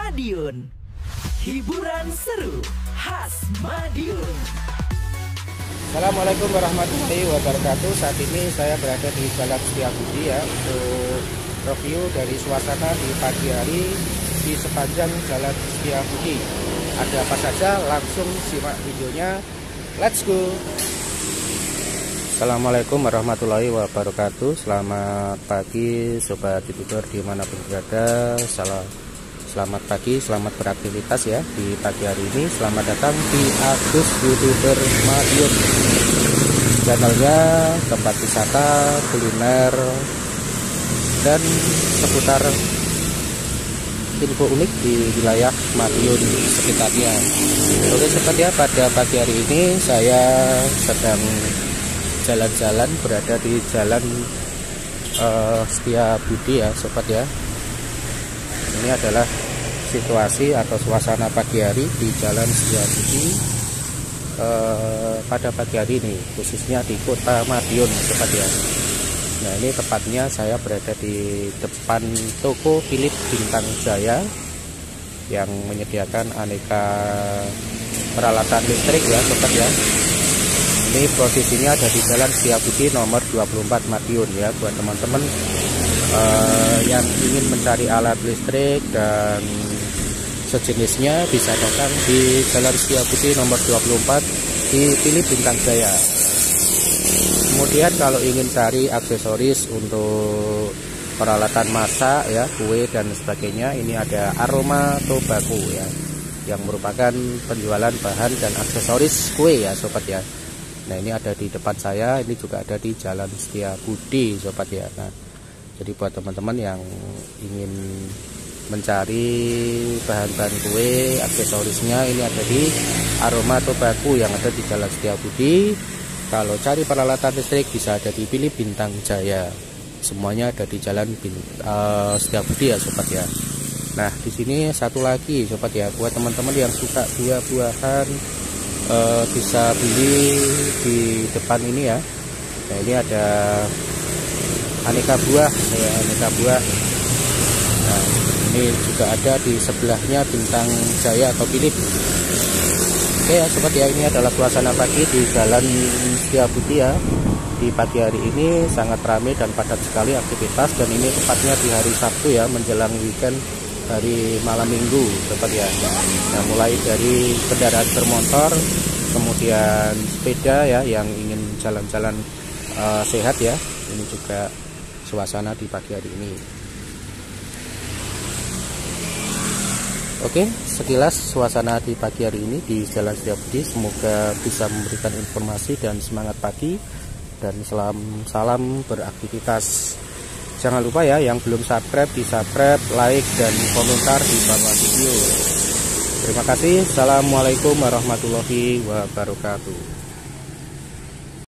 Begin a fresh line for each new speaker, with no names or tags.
Madiun. Hiburan seru khas Madiun.
Assalamualaikum warahmatullahi wabarakatuh. Saat ini saya berada di Jalan Setiabudi ya, untuk review dari suasana di pagi hari di sepanjang Jalan Setiabudi. Ada apa saja, langsung simak videonya. Let's go. Assalamualaikum warahmatullahi wabarakatuh. Selamat pagi sobat youtuber dimanapun berada. Selamat pagi, selamat beraktivitas ya di pagi hari ini. Selamat datang di Agus Youtuber Madiun, channelnya tempat wisata, kuliner, dan seputar info unik di wilayah Madiun sekitarnya. Oke sobat ya, pada pagi hari ini saya sedang jalan-jalan berada di Jalan Setiabudi ya sobat ya. Ini adalah situasi atau suasana pagi hari di Jalan Setiabudi pada pagi hari ini, khususnya di Kota Madiun sobat ya. Nah ini tepatnya saya berada di depan toko Philip Bintang Jaya yang menyediakan aneka peralatan listrik ya sobat ya. Ini posisinya ada di Jalan Setiabudi nomor 24 Madiun ya. Buat teman-teman yang ingin mencari alat listrik dan sejenisnya bisa datang di Jalan Setiabudi nomor 24 di Philip Bintang Jaya. Kemudian kalau ingin cari aksesoris untuk peralatan masak ya, kue dan sebagainya, ini ada Aroma Tobacco ya, yang merupakan penjualan bahan dan aksesoris kue ya sobat ya. Nah ini ada di depan saya, ini juga ada di Jalan Setiabudi sobat ya. Nah jadi buat teman-teman yang ingin mencari bahan-bahan kue, aksesorisnya, ini ada di Aroma Tobacco yang ada di Jalan Setiabudi. Kalau cari peralatan listrik bisa ada di Philip Bintang Jaya. Semuanya ada di Jalan Setiabudi ya sobat ya. Nah di sini satu lagi sobat ya, buat teman-teman yang suka buah-buahan, bisa beli di depan ini ya. Nah ini ada aneka buah ya, aneka buah. Nah ini juga ada di sebelahnya Bintang Jaya atau Philip. Oke ya sobat ya, ini adalah suasana pagi di Jalan Setiabudi ya. Di pagi hari ini sangat ramai dan padat sekali aktivitas, dan ini tepatnya di hari Sabtu ya, menjelang weekend, hari malam minggu sobat ya. Nah mulai dari kendaraan bermotor, kemudian sepeda ya yang ingin jalan-jalan sehat ya. Ini juga suasana di pagi hari ini. Oke, sekilas suasana di pagi hari ini di Jalan Setiabudi. Semoga bisa memberikan informasi dan semangat pagi, dan salam beraktivitas. Jangan lupa ya, yang belum subscribe di subscribe, like, dan komentar di bawah video. Terima kasih. Assalamualaikum warahmatullahi wabarakatuh.